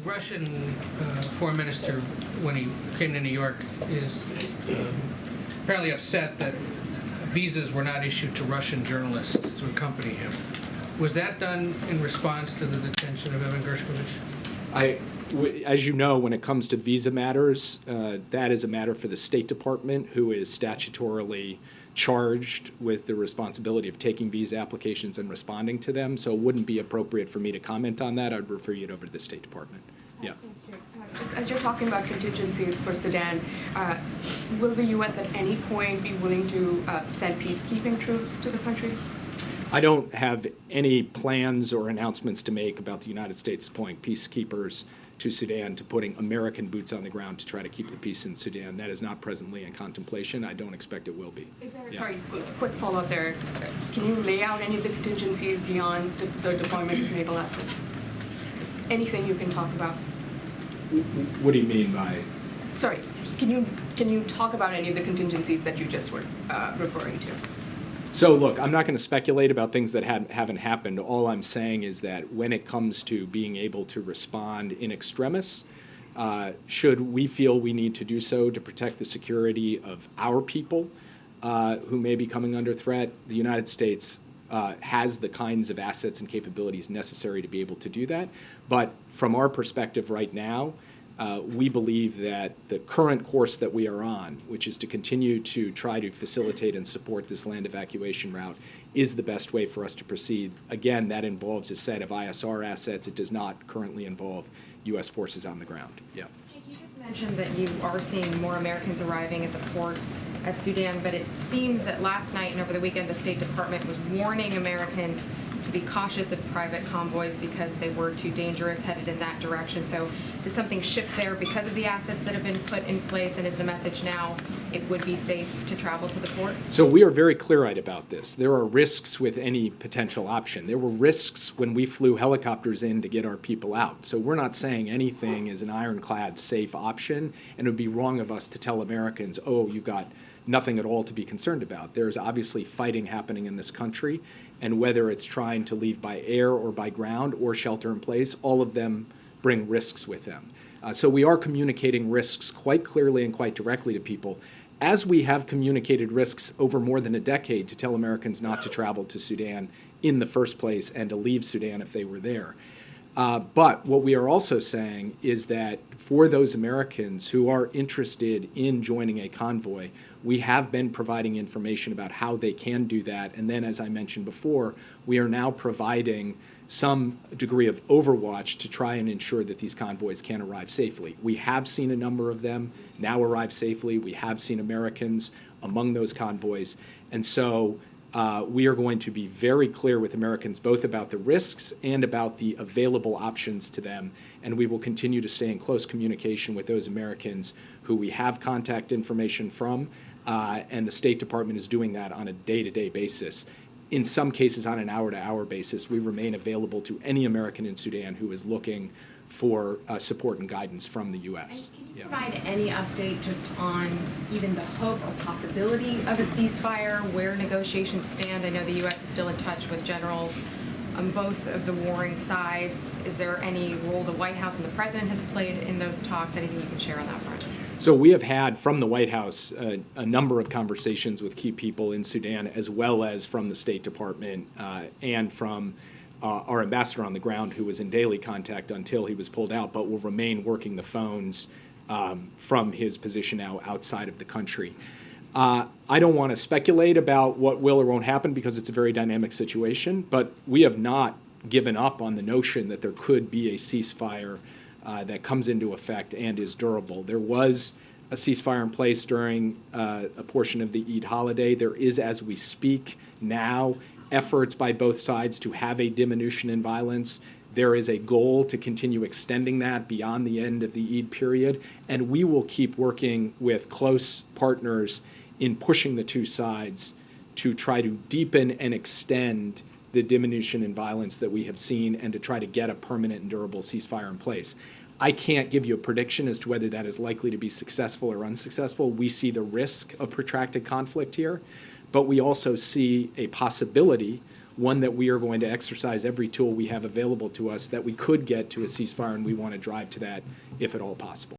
Russian foreign minister, when he came to New York, is apparently upset that visas were not issued to Russian journalists to accompany him. Was that done in response to the detention of Evan Gershkovich? As you know, when it comes to visa matters, that is a matter for the State Department, who is statutorily charged with the responsibility of taking visa applications and responding to them. So it wouldn't be appropriate for me to comment on that. I'd refer you over to the State Department. Yeah. Just as you're talking about contingencies for Sudan, will the U.S. at any point be willing to send peacekeeping troops to the country? I don't have any plans or announcements to make about the United States deploying peacekeepers to Sudan, to putting American boots on the ground to try to keep the peace in Sudan. That is not presently in contemplation. I don't expect it will be. Is there, sorry, quick follow-up there. Can you lay out any of the contingencies beyond the deployment of naval assets? Just anything you can talk about. What do you mean by? Sorry, can you talk about any of the contingencies that you just were referring to? So look, I'm not going to speculate about things that haven't happened. All I'm saying is that when it comes to being able to respond in extremis, should we feel we need to do so to protect the security of our people who may be coming under threat, the United States has the kinds of assets and capabilities necessary to be able to do that. But from our perspective right now, we believe that the current course that we are on, which is to continue to try to facilitate and support this land evacuation route, is the best way for us to proceed. Again, that involves a set of ISR assets. It does not currently involve U.S. forces on the ground. Yeah. Jake, you just mentioned that you are seeing more Americans arriving at the port of Sudan, but it seems that last night and over the weekend, the State Department was warning Americans to be cautious of private convoys because they were too dangerous headed in that direction. So did something shift there because of the assets that have been put in place, and is the message now it would be safe to travel to the port? So we are very clear-eyed about this. There are risks with any potential option. There were risks when we flew helicopters in to get our people out. So we're not saying anything is an ironclad safe option, and it would be wrong of us to tell Americans, oh, you've got nothing at all to be concerned about. There's obviously fighting happening in this country, and whether it's trying to leave by air or by ground or shelter in place, all of them bring risks with them. So we are communicating risks quite clearly and quite directly to people, as we have communicated risks over more than a decade to tell Americans not to travel to Sudan in the first place and to leave Sudan if they were there. But what we are also saying is that for those Americans who are interested in joining a convoy, we have been providing information about how they can do that. And then, as I mentioned before, we are now providing some degree of overwatch to try and ensure that these convoys can arrive safely. We have seen a number of them now arrive safely. We have seen Americans among those convoys. And so we are going to be very clear with Americans both about the risks and about the available options to them, and we will continue to stay in close communication with those Americans who we have contact information from, and the State Department is doing that on a day-to-day basis. In some cases on an hour-to-hour basis. We remain available to any American in Sudan who is looking for support and guidance from the U.S. And can you provide any update just on even the hope or possibility of a ceasefire, where negotiations stand? I know the U.S. is still in touch with generals on both of the warring sides. Is there any role the White House and the President has played in those talks? Anything you can share on that front? So we have had from the White House a number of conversations with key people in Sudan, as well as from the State Department and from our ambassador on the ground, who was in daily contact until he was pulled out, but will remain working the phones from his position now outside of the country. I don't want to speculate about what will or won't happen because it's a very dynamic situation, but we have not given up on the notion that there could be a ceasefire that comes into effect and is durable. There was a ceasefire in place during a portion of the Eid holiday. There is, as we speak now, efforts by both sides to have a diminution in violence. There is a goal to continue extending that beyond the end of the Eid period, and we will keep working with close partners in pushing the two sides to try to deepen and extend the diminution in violence that we have seen and to try to get a permanent and durable ceasefire in place. I can't give you a prediction as to whether that is likely to be successful or unsuccessful. We see the risk of protracted conflict here, but we also see a possibility one that we are going to exercise every tool we have available to us that we could get to a ceasefire, and we want to drive to that if at all possible.